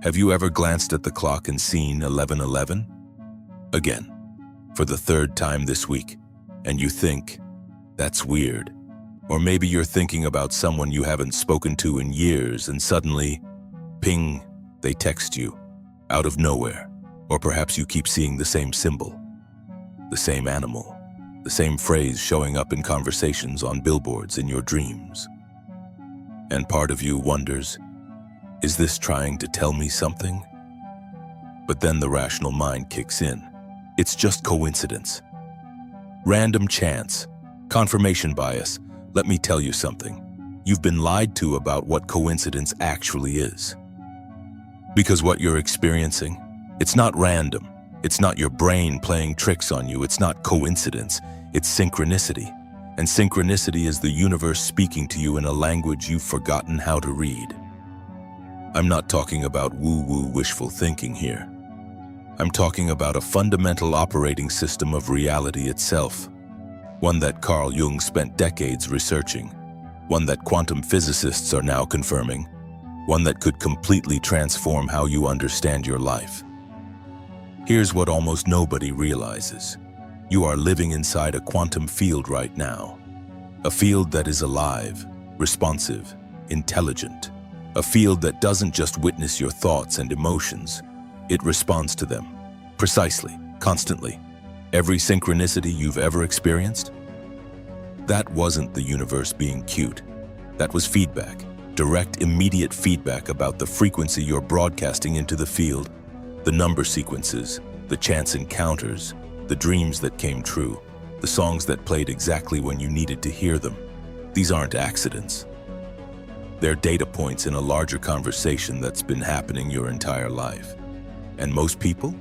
Have you ever glanced at the clock and seen 11:11? Again, for the third time this week, and you think, that's weird. Or maybe you're thinking about someone you haven't spoken to in years and suddenly, ping, they text you, out of nowhere. Or perhaps you keep seeing the same symbol, the same animal, the same phrase showing up in conversations on billboards in your dreams. And part of you wonders, is this trying to tell me something? But then the rational mind kicks in. It's just coincidence. Random chance. Confirmation bias. Let me tell you something. You've been lied to about what coincidence actually is. Because what you're experiencing, it's not random. It's not your brain playing tricks on you. It's not coincidence. It's synchronicity. And synchronicity is the universe speaking to you in a language you've forgotten how to read. I'm not talking about woo-woo wishful thinking here. I'm talking about a fundamental operating system of reality itself. One that Carl Jung spent decades researching. One that quantum physicists are now confirming. One that could completely transform how you understand your life. Here's what almost nobody realizes. You are living inside a quantum field right now. A field that is alive, responsive, intelligent. A field that doesn't just witness your thoughts and emotions, it responds to them. Precisely, constantly. Every synchronicity you've ever experienced? That wasn't the universe being cute. That was feedback. Direct, immediate feedback about the frequency you're broadcasting into the field. The number sequences, the chance encounters, the dreams that came true, the songs that played exactly when you needed to hear them. These aren't accidents. They're data points in a larger conversation that's been happening your entire life. And most people?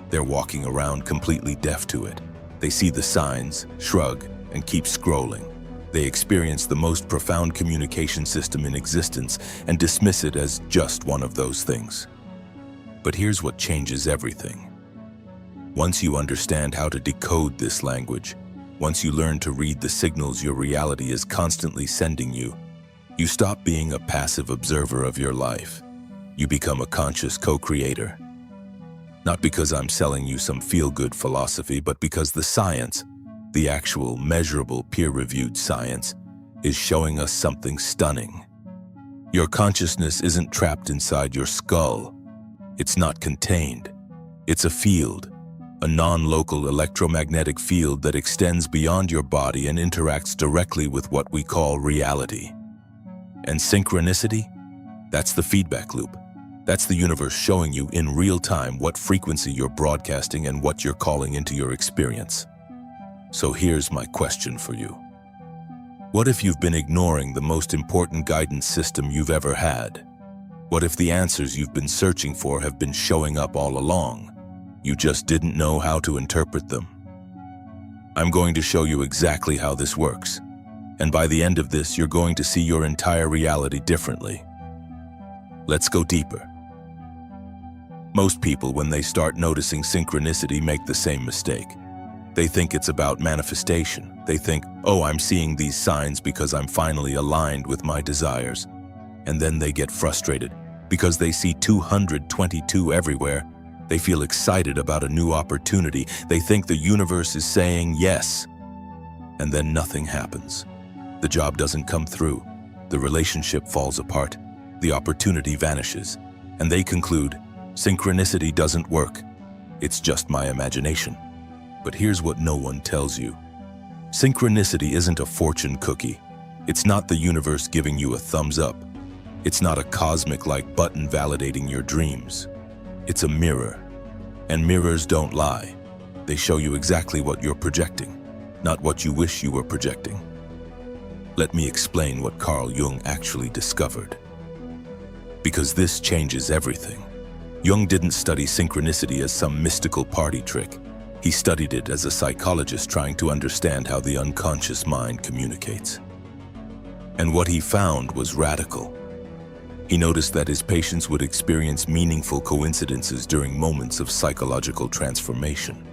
They're walking around completely deaf to it. They see the signs, shrug, and keep scrolling. They experience the most profound communication system in existence and dismiss it as just one of those things. But here's what changes everything. Once you understand how to decode this language, once you learn to read the signals your reality is constantly sending you, you stop being a passive observer of your life. You become a conscious co-creator. Not because I'm selling you some feel-good philosophy, but because the science, the actual measurable peer-reviewed science, is showing us something stunning. Your consciousness isn't trapped inside your skull. It's not contained. It's a field, a non-local electromagnetic field that extends beyond your body and interacts directly with what we call reality. And synchronicity? That's the feedback loop. That's the universe showing you in real time what frequency you're broadcasting and what you're calling into your experience. So here's my question for you. What if you've been ignoring the most important guidance system you've ever had? What if the answers you've been searching for have been showing up all along? You just didn't know how to interpret them. I'm going to show you exactly how this works. And by the end of this, you're going to see your entire reality differently. Let's go deeper. Most people, when they start noticing synchronicity, make the same mistake. They think it's about manifestation. They think, oh, I'm seeing these signs because I'm finally aligned with my desires. And then they get frustrated because they see 222 everywhere. They feel excited about a new opportunity. They think the universe is saying yes. And then nothing happens. The job doesn't come through. The relationship falls apart. The opportunity vanishes. And they conclude, synchronicity doesn't work. It's just my imagination. But here's what no one tells you. Synchronicity isn't a fortune cookie. It's not the universe giving you a thumbs up. It's not a cosmic-like button validating your dreams. It's a mirror. And mirrors don't lie. They show you exactly what you're projecting, not what you wish you were projecting. Let me explain what Carl Jung actually discovered. Because this changes everything. Jung didn't study synchronicity as some mystical party trick. He studied it as a psychologist trying to understand how the unconscious mind communicates. And what he found was radical. He noticed that his patients would experience meaningful coincidences during moments of psychological transformation.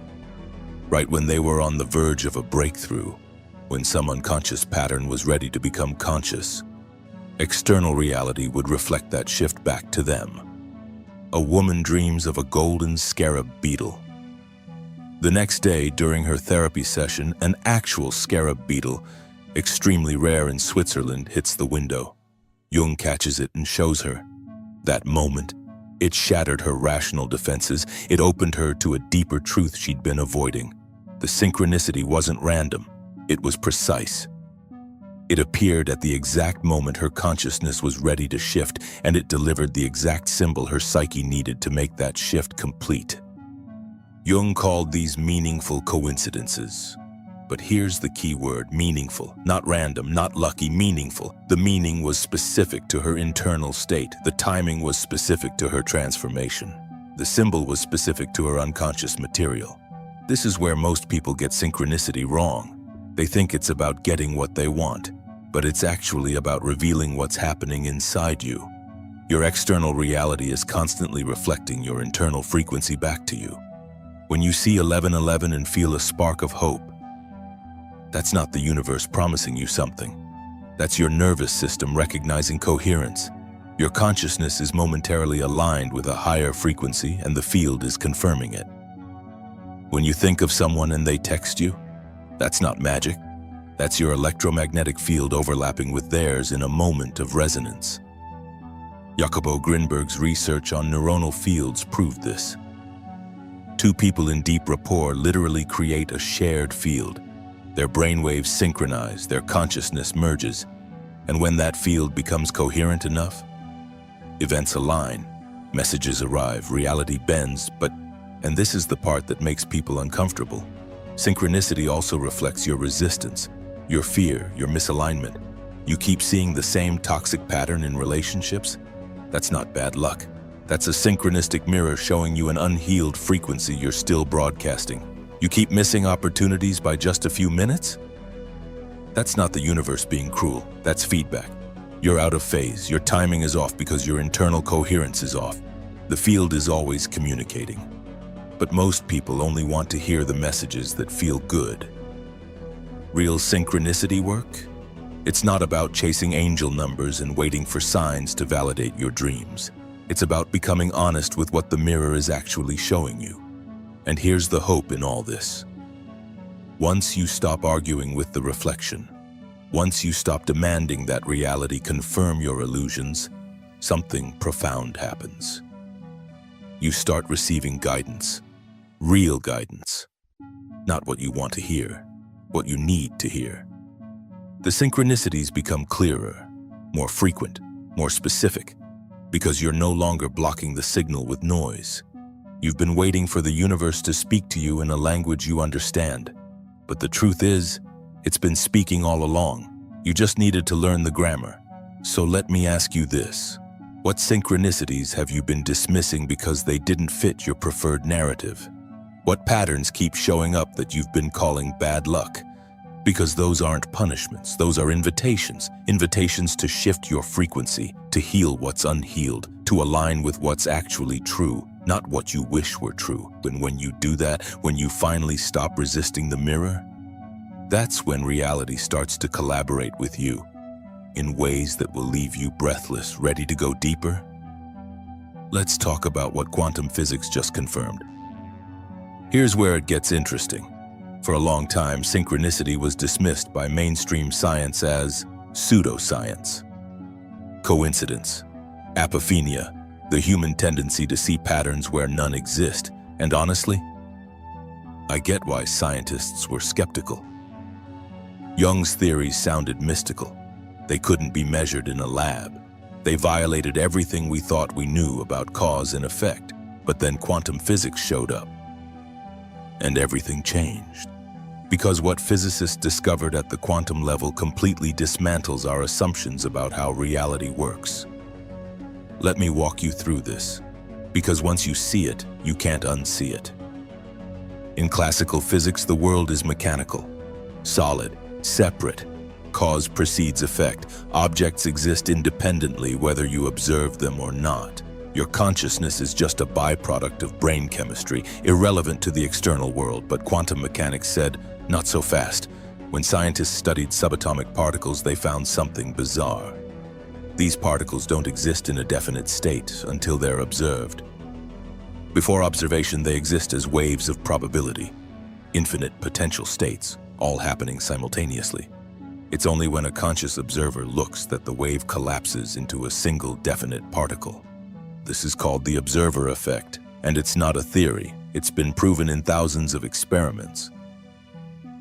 Right when they were on the verge of a breakthrough, when some unconscious pattern was ready to become conscious, external reality would reflect that shift back to them. a woman dreams of a golden scarab beetle. The next day, during her therapy session, an actual scarab beetle, extremely rare in Switzerland, hits the window. Jung catches it and shows her. That moment, it shattered her rational defenses. It opened her to a deeper truth she'd been avoiding. The synchronicity wasn't random. It was precise. It appeared at the exact moment her consciousness was ready to shift, and it delivered the exact symbol her psyche needed to make that shift complete. Jung called these meaningful coincidences. But here's the key word: meaningful. Not random, not lucky, meaningful. The meaning was specific to her internal state. The timing was specific to her transformation. The symbol was specific to her unconscious material. This is where most people get synchronicity wrong. They think it's about getting what they want, but it's actually about revealing what's happening inside you. Your external reality is constantly reflecting your internal frequency back to you. When you see 1111 and feel a spark of hope, that's not the universe promising you something. That's your nervous system recognizing coherence. Your consciousness is momentarily aligned with a higher frequency, and the field is confirming it. When you think of someone and they text you, that's not magic. That's your electromagnetic field overlapping with theirs in a moment of resonance. Jacobo Grinberg's research on neuronal fields proved this. Two people in deep rapport literally create a shared field. Their brainwaves synchronize, their consciousness merges, and when that field becomes coherent enough, events align, messages arrive, reality bends, and this is the part that makes people uncomfortable. Synchronicity also reflects your resistance, your fear, your misalignment. You keep seeing the same toxic pattern in relationships? That's not bad luck. That's a synchronistic mirror showing you an unhealed frequency you're still broadcasting. You keep missing opportunities by just a few minutes? That's not the universe being cruel. That's feedback. You're out of phase. Your timing is off because your internal coherence is off. The field is always communicating. But most people only want to hear the messages that feel good. Real synchronicity work? It's not about chasing angel numbers and waiting for signs to validate your dreams. It's about becoming honest with what the mirror is actually showing you. And here's the hope in all this. Once you stop arguing with the reflection, once you stop demanding that reality confirm your illusions, something profound happens. You start receiving guidance, real guidance. Not what you want to hear, what you need to hear. The synchronicities become clearer, more frequent, more specific, because you're no longer blocking the signal with noise. You've been waiting for the universe to speak to you in a language you understand. But the truth is, it's been speaking all along. You just needed to learn the grammar. So let me ask you this. What synchronicities have you been dismissing because they didn't fit your preferred narrative? What patterns keep showing up that you've been calling bad luck? Because those aren't punishments, those are invitations. Invitations to shift your frequency, to heal what's unhealed, to align with what's actually true, not what you wish were true. And when you do that, when you finally stop resisting the mirror, that's when reality starts to collaborate with you in ways that will leave you breathless, ready to go deeper. Let's talk about what quantum physics just confirmed. Here's where it gets interesting. For a long time, synchronicity was dismissed by mainstream science as pseudoscience. Coincidence, apophenia, the human tendency to see patterns where none exist. And honestly, I get why scientists were skeptical. Jung's theories sounded mystical. They couldn't be measured in a lab. They violated everything we thought we knew about cause and effect. But then quantum physics showed up, and everything changed. Because what physicists discovered at the quantum level completely dismantles our assumptions about how reality works. Let me walk you through this, because once you see it, you can't unsee it. In classical physics, the world is mechanical, solid, separate. Cause precedes effect. Objects exist independently whether you observe them or not. Your consciousness is just a byproduct of brain chemistry, irrelevant to the external world. But quantum mechanics said, not so fast. When scientists studied subatomic particles, they found something bizarre. These particles don't exist in a definite state until they're observed. Before observation, they exist as waves of probability, infinite potential states, all happening simultaneously. It's only when a conscious observer looks that the wave collapses into a single definite particle. This is called the observer effect, and it's not a theory. It's been proven in thousands of experiments.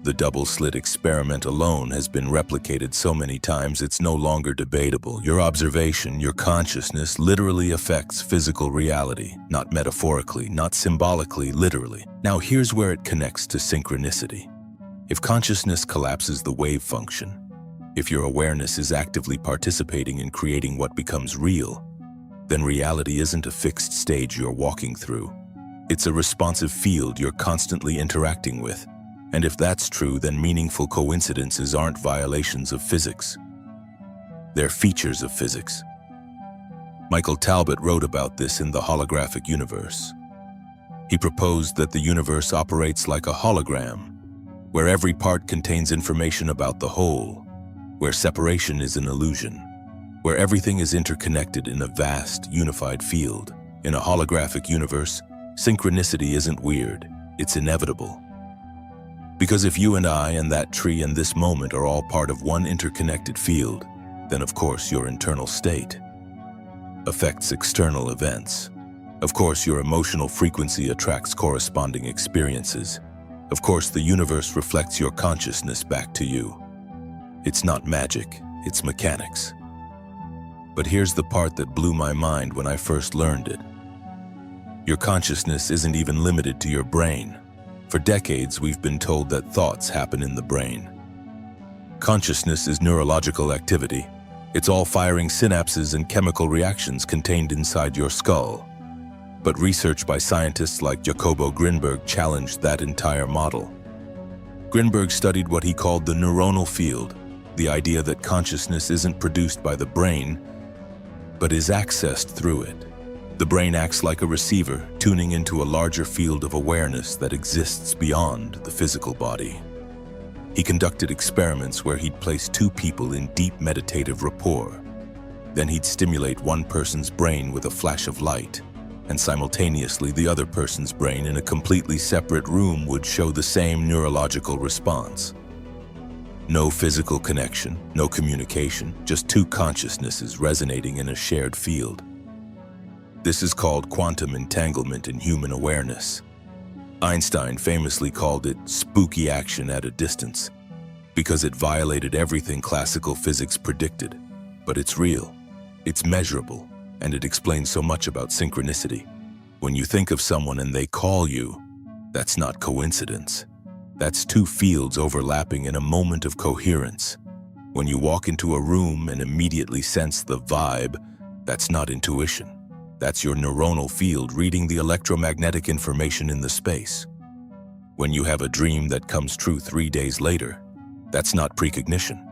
The double-slit experiment alone has been replicated so many times it's no longer debatable. Your observation, your consciousness, literally affects physical reality, not metaphorically, not symbolically, literally. Now here's where it connects to synchronicity. If consciousness collapses the wave function, if your awareness is actively participating in creating what becomes real, then reality isn't a fixed stage you're walking through. It's a responsive field you're constantly interacting with. And if that's true, then meaningful coincidences aren't violations of physics. They're features of physics. Michael Talbot wrote about this in The Holographic Universe. He proposed that the universe operates like a hologram, where every part contains information about the whole, where separation is an illusion, where everything is interconnected in a vast, unified field. In a holographic universe, synchronicity isn't weird, it's inevitable. Because if you and I and that tree and this moment are all part of one interconnected field, then of course your internal state affects external events. Of course your emotional frequency attracts corresponding experiences. Of course the universe reflects your consciousness back to you. It's not magic, it's mechanics. But here's the part that blew my mind when I first learned it. Your consciousness isn't even limited to your brain. For decades, we've been told that thoughts happen in the brain. Consciousness is neurological activity. It's all firing synapses and chemical reactions contained inside your skull. But research by scientists like Jacobo Grinberg challenged that entire model. Grinberg studied what he called the neuronal field, the idea that consciousness isn't produced by the brain, but is accessed through it. The brain acts like a receiver, tuning into a larger field of awareness that exists beyond the physical body. He conducted experiments where he'd place two people in deep meditative rapport. Then he'd stimulate one person's brain with a flash of light, and simultaneously the other person's brain in a completely separate room would show the same neurological response. No physical connection, no communication, just two consciousnesses resonating in a shared field. This is called quantum entanglement in human awareness. Einstein famously called it spooky action at a distance because it violated everything classical physics predicted. But it's real, it's measurable, and it explains so much about synchronicity. When you think of someone and they call you, that's not coincidence. That's two fields overlapping in a moment of coherence. When you walk into a room and immediately sense the vibe, that's not intuition. That's your neuronal field reading the electromagnetic information in the space. When you have a dream that comes true 3 days later, that's not precognition.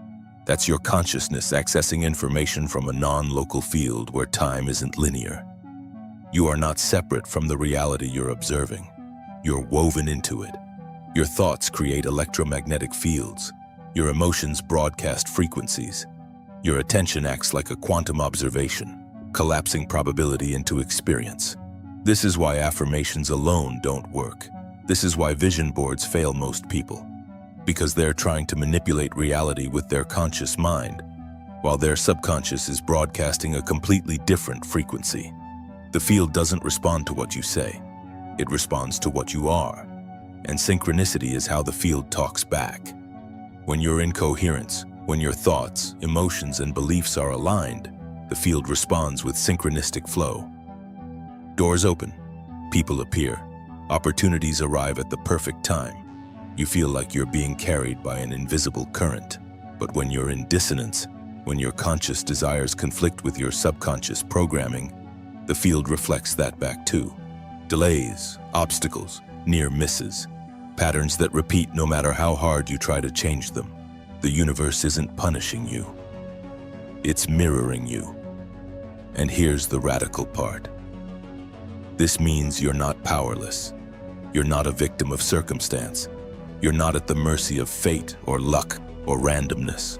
That's your consciousness accessing information from a non-local field where time isn't linear. You are not separate from the reality you're observing. You're woven into it. Your thoughts create electromagnetic fields. Your emotions broadcast frequencies. Your attention acts like a quantum observation, collapsing probability into experience. This is why affirmations alone don't work. This is why vision boards fail most people. Because they're trying to manipulate reality with their conscious mind, while their subconscious is broadcasting a completely different frequency. The field doesn't respond to what you say. It responds to what you are. And synchronicity is how the field talks back. When you're in coherence, when your thoughts, emotions, and beliefs are aligned, the field responds with synchronistic flow. Doors open, people appear, opportunities arrive at the perfect time. You feel like you're being carried by an invisible current. But when you're in dissonance, when your conscious desires conflict with your subconscious programming, the field reflects that back too. Delays, obstacles, near misses, patterns that repeat no matter how hard you try to change them. The universe isn't punishing you. It's mirroring you. And here's the radical part. This means you're not powerless. You're not a victim of circumstance. You're not at the mercy of fate or luck or randomness.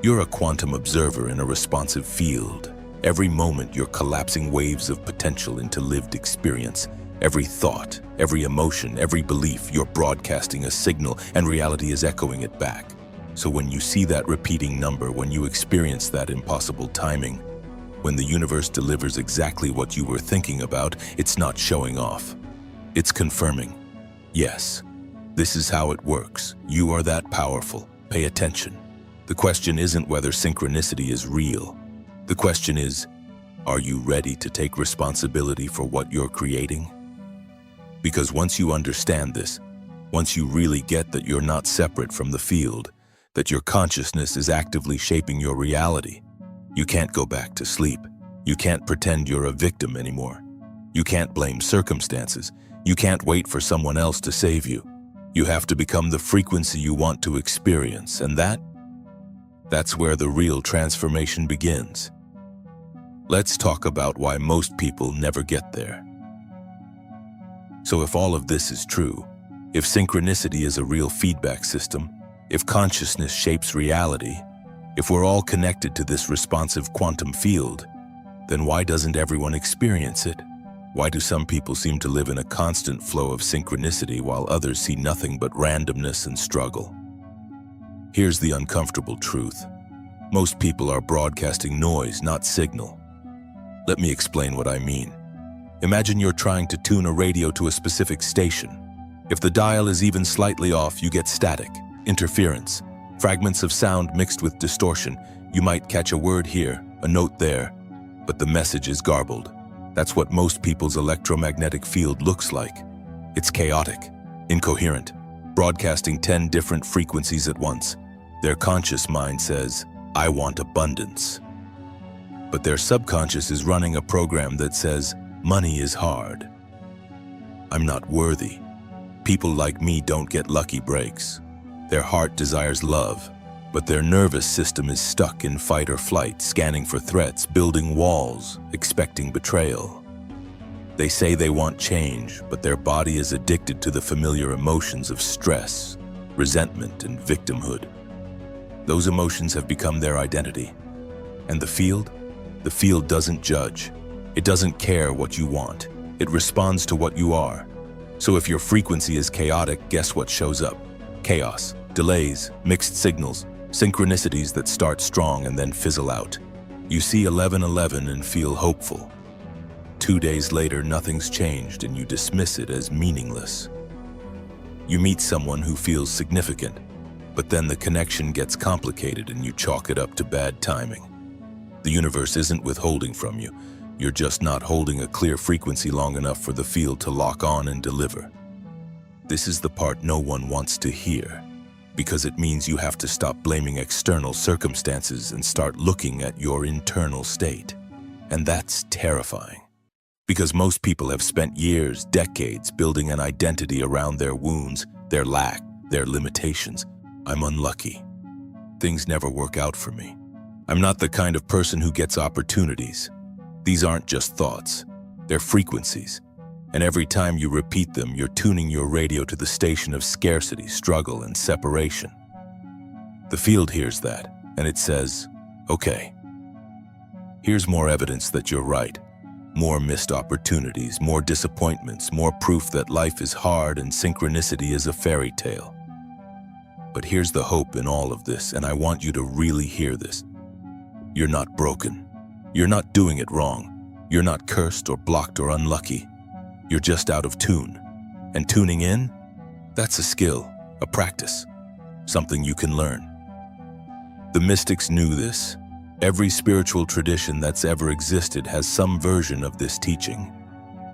You're a quantum observer in a responsive field, Every moment you're collapsing waves of potential into lived experience. Every thought, every emotion, every belief, you're broadcasting a signal and reality is echoing it back. So when you see that repeating number, when you experience that impossible timing, when the universe delivers exactly what you were thinking about, it's not showing off. It's confirming. Yes, this is how it works. You are that powerful. Pay attention. The question isn't whether synchronicity is real. The question is, are you ready to take responsibility for what you're creating? Because once you understand this, once you really get that you're not separate from the field, that your consciousness is actively shaping your reality, you can't go back to sleep. You can't pretend you're a victim anymore. You can't blame circumstances. You can't wait for someone else to save you. You have to become the frequency you want to experience, and that's where the real transformation begins. Let's talk about why most people never get there. So if all of this is true, if synchronicity is a real feedback system, if consciousness shapes reality, if we're all connected to this responsive quantum field, then why doesn't everyone experience it? Why do some people seem to live in a constant flow of synchronicity while others see nothing but randomness and struggle? Here's the uncomfortable truth. Most people are broadcasting noise, not signal. Let me explain what I mean. Imagine you're trying to tune a radio to a specific station. If the dial is even slightly off, you get static, interference, fragments of sound mixed with distortion. You might catch a word here, a note there, but the message is garbled. That's what most people's electromagnetic field looks like. It's chaotic, incoherent, broadcasting 10 different frequencies at once. Their conscious mind says, I want abundance. But their subconscious is running a program that says, money is hard. I'm not worthy. People like me don't get lucky breaks. Their heart desires love, but their nervous system is stuck in fight or flight, scanning for threats, building walls, expecting betrayal. They say they want change, but their body is addicted to the familiar emotions of stress, resentment, and victimhood. Those emotions have become their identity. And the field? The field doesn't judge. It doesn't care what you want. It responds to what you are. So if your frequency is chaotic, guess what shows up? Chaos, delays, mixed signals, synchronicities that start strong and then fizzle out. You see 1111 and feel hopeful. 2 days later, nothing's changed and you dismiss it as meaningless. You meet someone who feels significant, but then the connection gets complicated and you chalk it up to bad timing. The universe isn't withholding from you. You're just not holding a clear frequency long enough for the field to lock on and deliver. This is the part no one wants to hear, because it means you have to stop blaming external circumstances and start looking at your internal state. And that's terrifying, because most people have spent years, decades, building an identity around their wounds, their lack, their limitations. I'm unlucky. Things never work out for me. I'm not the kind of person who gets opportunities. These aren't just thoughts, they're frequencies. And every time you repeat them, you're tuning your radio to the station of scarcity, struggle, and separation. The field hears that, and it says, okay, here's more evidence that you're right. More missed opportunities, more disappointments, more proof that life is hard and synchronicity is a fairy tale. But here's the hope in all of this, and I want you to really hear this. You're not broken. You're not doing it wrong. You're not cursed or blocked or unlucky. You're just out of tune. And tuning in? That's a skill, a practice, something you can learn. The mystics knew this. Every spiritual tradition that's ever existed has some version of this teaching.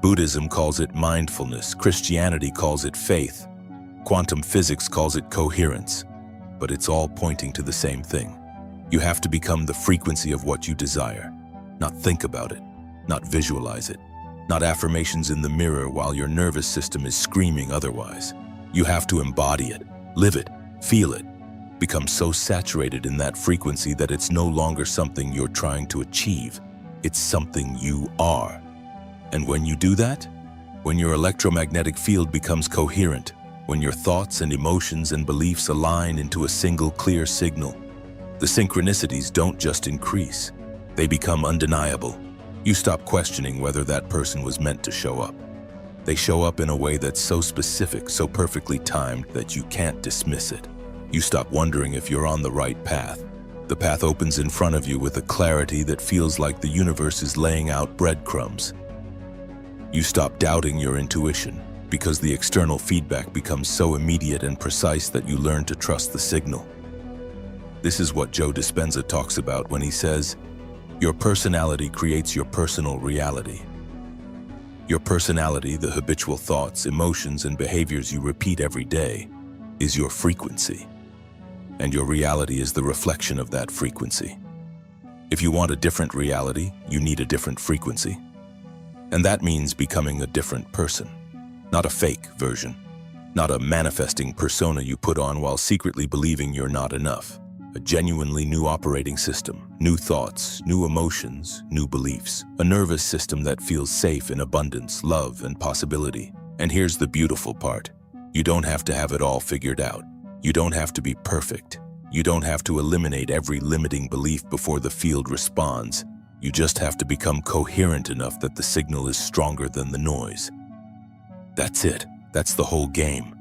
Buddhism calls it mindfulness, Christianity calls it faith, quantum physics calls it coherence, but it's all pointing to the same thing. You have to become the frequency of what you desire. Not think about it, not visualize it, not affirmations in the mirror while your nervous system is screaming otherwise. You have to embody it, live it, feel it, become so saturated in that frequency that it's no longer something you're trying to achieve. It's something you are. And when you do that, when your electromagnetic field becomes coherent, when your thoughts and emotions and beliefs align into a single clear signal, the synchronicities don't just increase, They become undeniable. You stop questioning whether that person was meant to show up. They show up in a way that's so specific, so perfectly timed that you can't dismiss it. You stop wondering if you're on the right path. The path opens in front of you with a clarity that feels like the universe is laying out breadcrumbs. You stop doubting your intuition because the external feedback becomes so immediate and precise that you learn to trust the signal. This is what Joe Dispenza talks about when he says, "Your personality creates your personal reality." Your personality, the habitual thoughts, emotions, and behaviors you repeat every day, is your frequency. And your reality is the reflection of that frequency. If you want a different reality, you need a different frequency. And that means becoming a different person, not a fake version, not a manifesting persona you put on while secretly believing you're not enough. A genuinely new operating system, new thoughts, new emotions, new beliefs. A nervous system that feels safe in abundance, love, and possibility. And here's the beautiful part. You don't have to have it all figured out. You don't have to be perfect. You don't have to eliminate every limiting belief before the field responds. You just have to become coherent enough that the signal is stronger than the noise. That's it. That's the whole game.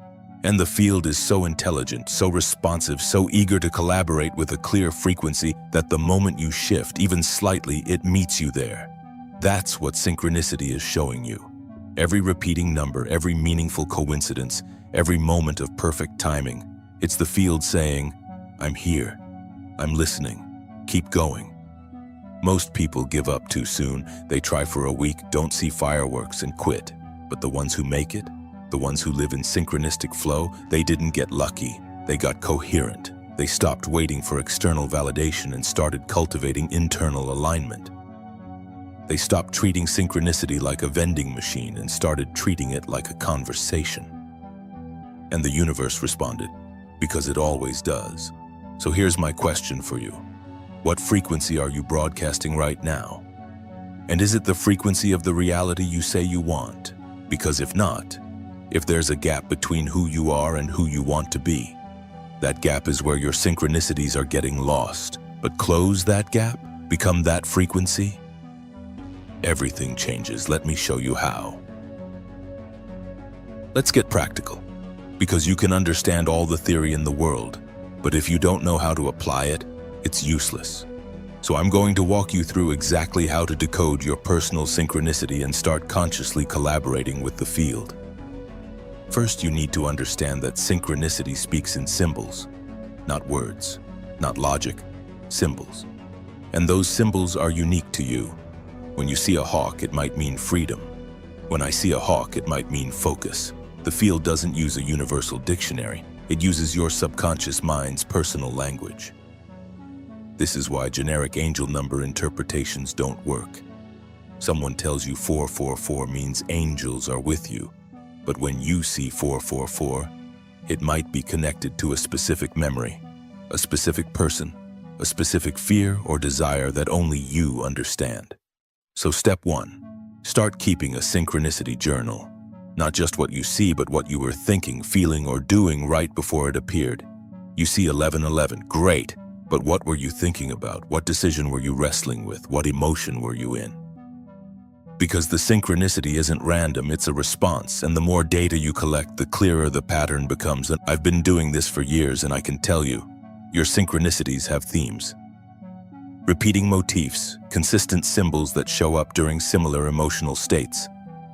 And the field is so intelligent, so responsive, so eager to collaborate with a clear frequency that the moment you shift, even slightly, it meets you there. That's what synchronicity is showing you. Every repeating number, every meaningful coincidence, every moment of perfect timing. It's the field saying, "I'm here. I'm listening. Keep going." Most people give up too soon. They try for a week, don't see fireworks, and quit. But the ones who make it, the ones who live in synchronistic flow, they didn't get lucky. They got coherent. They stopped waiting for external validation and started cultivating internal alignment. They stopped treating synchronicity like a vending machine and started treating it like a conversation. And the universe responded, because it always does. So here's my question for you. What frequency are you broadcasting right now? And is it the frequency of the reality you say you want? Because if not, if there's a gap between who you are and who you want to be, that gap is where your synchronicities are getting lost. But close that gap, become that frequency, everything changes. Let me show you how. Let's get practical, because you can understand all the theory in the world, but if you don't know how to apply it, it's useless. So I'm going to walk you through exactly how to decode your personal synchronicity and start consciously collaborating with the field. First, you need to understand that synchronicity speaks in symbols, not words, not logic, symbols. And those symbols are unique to you. When you see a hawk, it might mean freedom. When I see a hawk, it might mean focus. The field doesn't use a universal dictionary. It uses your subconscious mind's personal language. This is why generic angel number interpretations don't work. Someone tells you 444 means angels are with you, but when you see 444, it might be connected to a specific memory, a specific person, a specific fear or desire that only you understand. So step 1, start keeping a synchronicity journal. Not just what you see, but what you were thinking, feeling, or doing right before it appeared. You see 1111, great. But what were you thinking about? What decision were you wrestling with? What emotion were you in? Because the synchronicity isn't random, it's a response, and the more data you collect, the clearer the pattern becomes. And I've been doing this for years, and I can tell you, your synchronicities have themes. Repeating motifs, consistent symbols that show up during similar emotional states.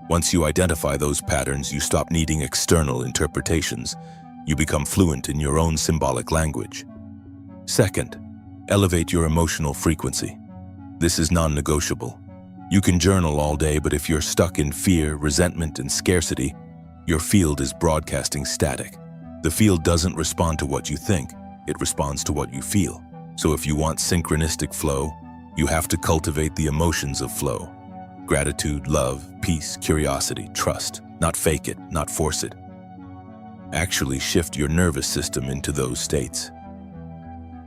Once you identify those patterns, you stop needing external interpretations. You become fluent in your own symbolic language. Second, elevate your emotional frequency. This is non-negotiable. You can journal all day, but if you're stuck in fear, resentment, and scarcity, your field is broadcasting static. The field doesn't respond to what you think, it responds to what you feel. So if you want synchronistic flow, you have to cultivate the emotions of flow. Gratitude, love, peace, curiosity, trust. Not fake it, not force it. Actually shift your nervous system into those states.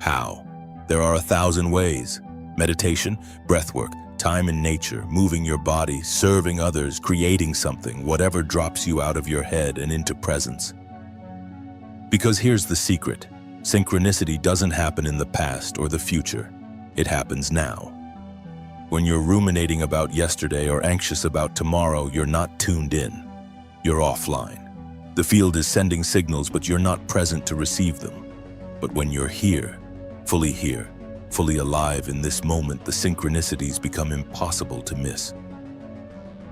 How? There are 1,000 ways. Meditation, breathwork, time in nature, moving your body, serving others, creating something, whatever drops you out of your head and into presence. Because here's the secret. Synchronicity doesn't happen in the past or the future. It happens now. When you're ruminating about yesterday or anxious about tomorrow, you're not tuned in. You're offline. The field is sending signals, but you're not present to receive them. But when you're here, fully alive in this moment, the synchronicities become impossible to miss.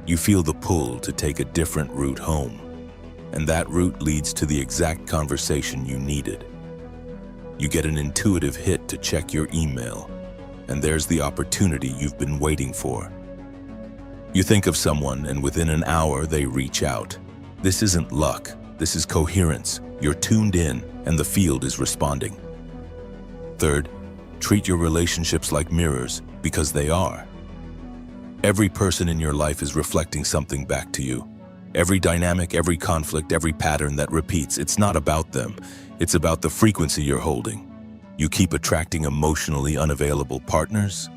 You feel the pull to take a different route home, and that route leads to the exact conversation you needed. You get an intuitive hit to check your email, and there's the opportunity you've been waiting for. You think of someone, and within an hour they reach out. This isn't luck, this is coherence. You're tuned in, and the field is responding. Third, treat your relationships like mirrors, because they are. Every person in your life is reflecting something back to you. Every dynamic, every conflict, every pattern that repeats, it's not about them. It's about the frequency you're holding. You keep attracting emotionally unavailable partners?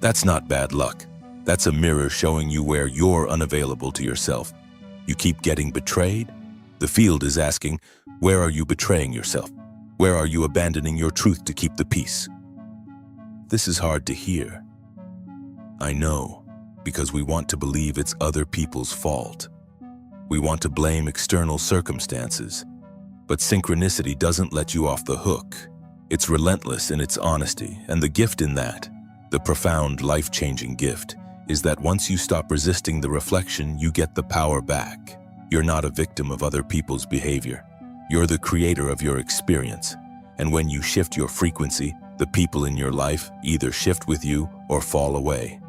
That's not bad luck. That's a mirror showing you where you're unavailable to yourself. You keep getting betrayed? The field is asking, where are you betraying yourself? Where are you abandoning your truth to keep the peace? This is hard to hear. I know, because we want to believe it's other people's fault. We want to blame external circumstances. But synchronicity doesn't let you off the hook. It's relentless in its honesty, and the gift in that, the profound, life-changing gift, is that once you stop resisting the reflection, you get the power back. You're not a victim of other people's behavior. You're the creator of your experience. And when you shift your frequency, the people in your life either shift with you or fall away.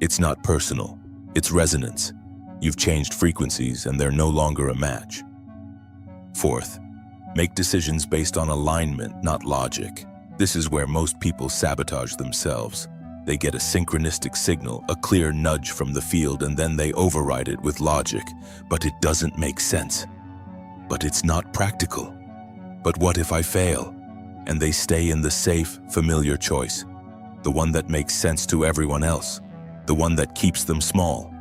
It's not personal. It's resonance. You've changed frequencies, and they're no longer a match. Fourth, make decisions based on alignment, not logic. This is where most people sabotage themselves. They get a synchronistic signal, a clear nudge from the field, and then they override it with logic. But it doesn't make sense. But it's not practical. But what if I fail? And they stay in the safe, familiar choice. The one that makes sense to everyone else. The one that keeps them small.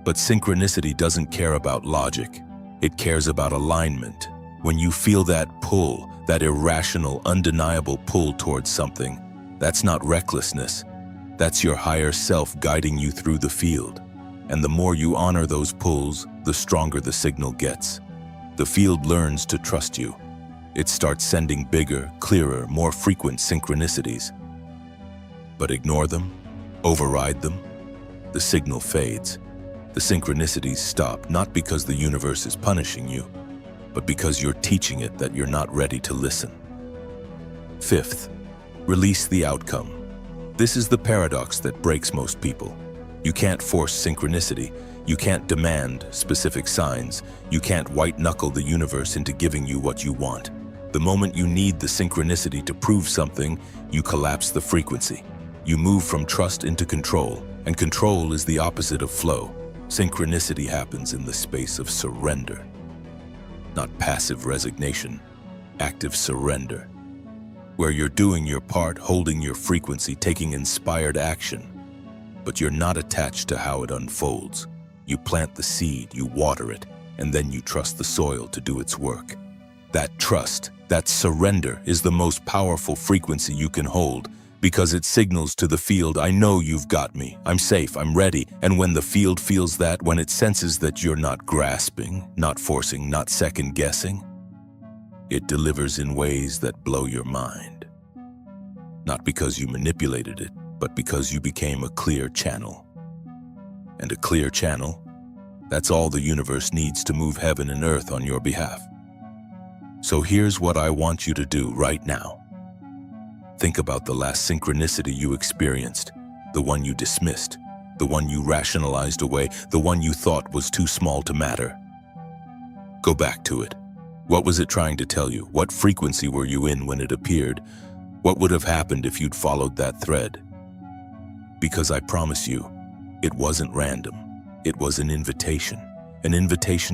But synchronicity doesn't care about logic. It cares about alignment. When you feel that pull, that irrational, undeniable pull towards something, that's not recklessness. That's your higher self guiding you through the field. And the more you honor those pulls, the stronger the signal gets. The field learns to trust you. It starts sending bigger, clearer, more frequent synchronicities. But ignore them, override them, the signal fades. The synchronicities stop, not because the universe is punishing you, but because you're teaching it that you're not ready to listen. Fifth, release the outcome. This is the paradox that breaks most people. You can't force synchronicity. You can't demand specific signs. You can't white-knuckle the universe into giving you what you want. The moment you need the synchronicity to prove something, you collapse the frequency. You move from trust into control, and control is the opposite of flow. Synchronicity happens in the space of surrender. Not passive resignation, active surrender. Where you're doing your part, holding your frequency, taking inspired action. But you're not attached to how it unfolds. You plant the seed, you water it, and then you trust the soil to do its work. That trust, that surrender, is the most powerful frequency you can hold, because it signals to the field, I know you've got me, I'm safe, I'm ready. And when the field feels that, when it senses that you're not grasping, not forcing, not second-guessing, it delivers in ways that blow your mind. Not because you manipulated it, but because you became a clear channel. And a clear channel, that's all the universe needs to move heaven and earth on your behalf. So here's what I want you to do right now. Think about the last synchronicity you experienced, the one you dismissed, the one you rationalized away, the one you thought was too small to matter. Go back to it. What was it trying to tell you? What frequency were you in when it appeared? What would have happened if you'd followed that thread? Because I promise you, it wasn't random. It was an invitation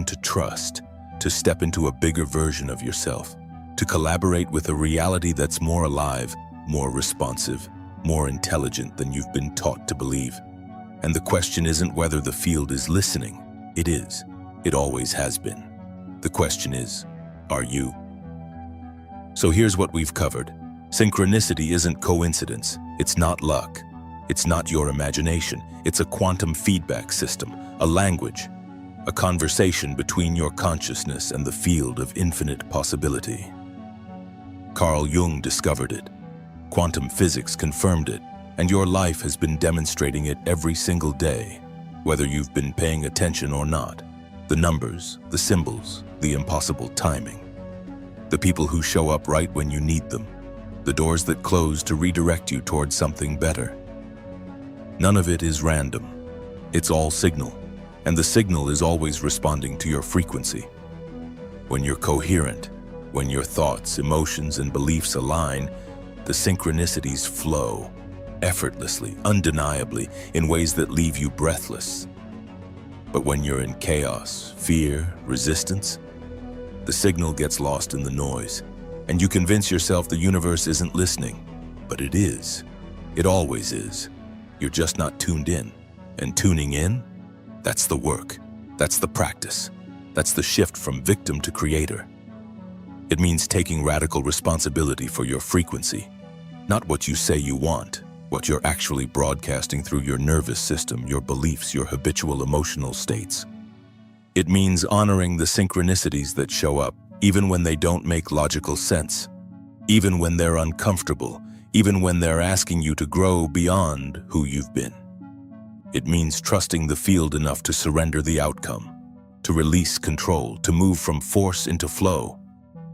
to trust, to step into a bigger version of yourself, to collaborate with a reality that's more alive, more responsive, more intelligent than you've been taught to believe. And the question isn't whether the field is listening. It is. It always has been. The question is, are you? So here's what we've covered. Synchronicity isn't coincidence. It's not luck. It's not your imagination. It's a quantum feedback system, a language, a conversation between your consciousness and the field of infinite possibility. Carl Jung discovered it. Quantum physics confirmed it, and your life has been demonstrating it every single day, whether you've been paying attention or not. The numbers, the symbols, the impossible timing. The people who show up right when you need them. The doors that close to redirect you towards something better. None of it is random. It's all signal, and the signal is always responding to your frequency. When you're coherent, when your thoughts, emotions, and beliefs align, the synchronicities flow, effortlessly, undeniably, in ways that leave you breathless. But when you're in chaos, fear, resistance, the signal gets lost in the noise, and you convince yourself the universe isn't listening, but it is. It always is. You're just not tuned in. And tuning in, that's the work. That's the practice. That's the shift from victim to creator. It means taking radical responsibility for your frequency. Not what you say you want, what you're actually broadcasting through your nervous system, your beliefs, your habitual emotional states. It means honoring the synchronicities that show up, even when they don't make logical sense, even when they're uncomfortable, even when they're asking you to grow beyond who you've been. It means trusting the field enough to surrender the outcome, to release control, to move from force into flow.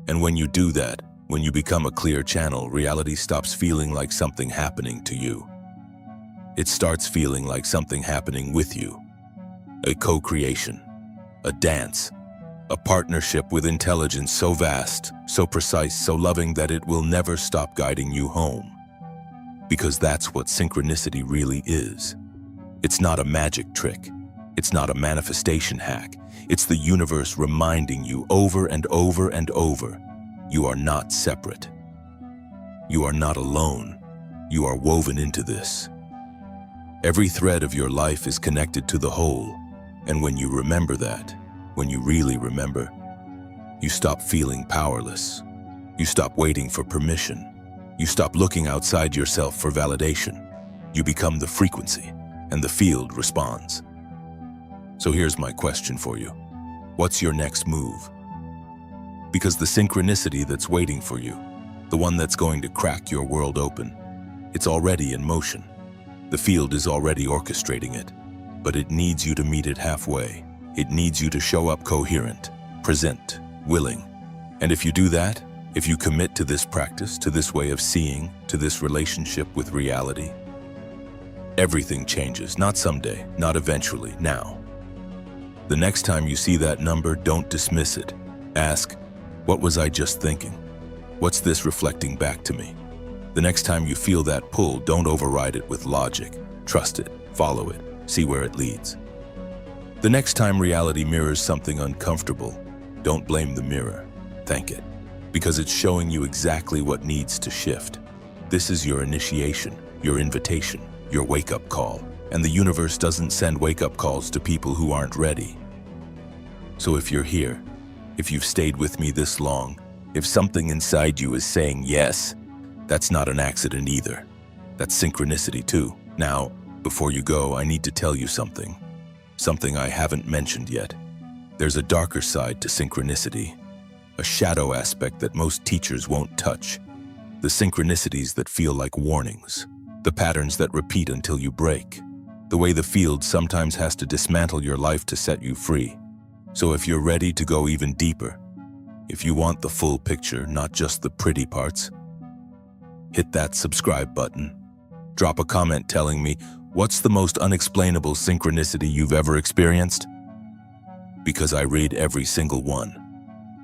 And when you do that, when you become a clear channel, reality stops feeling like something happening to you. It starts feeling like something happening with you. A co-creation, a dance, a partnership with intelligence so vast, so precise, so loving that it will never stop guiding you home. Because that's what synchronicity really is. It's not a magic trick. It's not a manifestation hack. It's the universe reminding you over and over and over, you are not separate. You are not alone. You are woven into this. Every thread of your life is connected to the whole, and when you remember that, when you really remember, you stop feeling powerless. You stop waiting for permission. You stop looking outside yourself for validation. You become the frequency, and the field responds. So here's my question for you. What's your next move? Because the synchronicity that's waiting for you, the one that's going to crack your world open, it's already in motion. The field is already orchestrating it, but it needs you to meet it halfway. It needs you to show up coherent, present, willing. And if you do that, if you commit to this practice, to this way of seeing, to this relationship with reality, everything changes, not someday, not eventually, now. The next time you see that number, don't dismiss it. Ask, what was I just thinking? What's this reflecting back to me? The next time you feel that pull, don't override it with logic. Trust it, follow it, see where it leads. The next time reality mirrors something uncomfortable, don't blame the mirror, thank it, because it's showing you exactly what needs to shift. This is your initiation, your invitation, your wake-up call, and the universe doesn't send wake-up calls to people who aren't ready. So if you're here, if you've stayed with me this long, if something inside you is saying yes, that's not an accident either. That's synchronicity too. Now, before you go, I need to tell you something. Something I haven't mentioned yet. There's a darker side to synchronicity, a shadow aspect that most teachers won't touch. The synchronicities that feel like warnings, the patterns that repeat until you break, the way the field sometimes has to dismantle your life to set you free. So if you're ready to go even deeper, if you want the full picture, not just the pretty parts, hit that subscribe button. Drop a comment telling me, what's the most unexplainable synchronicity you've ever experienced? Because I read every single one.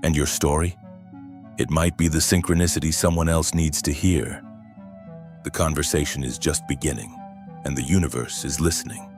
And your story? It might be the synchronicity someone else needs to hear. The conversation is just beginning, and the universe is listening.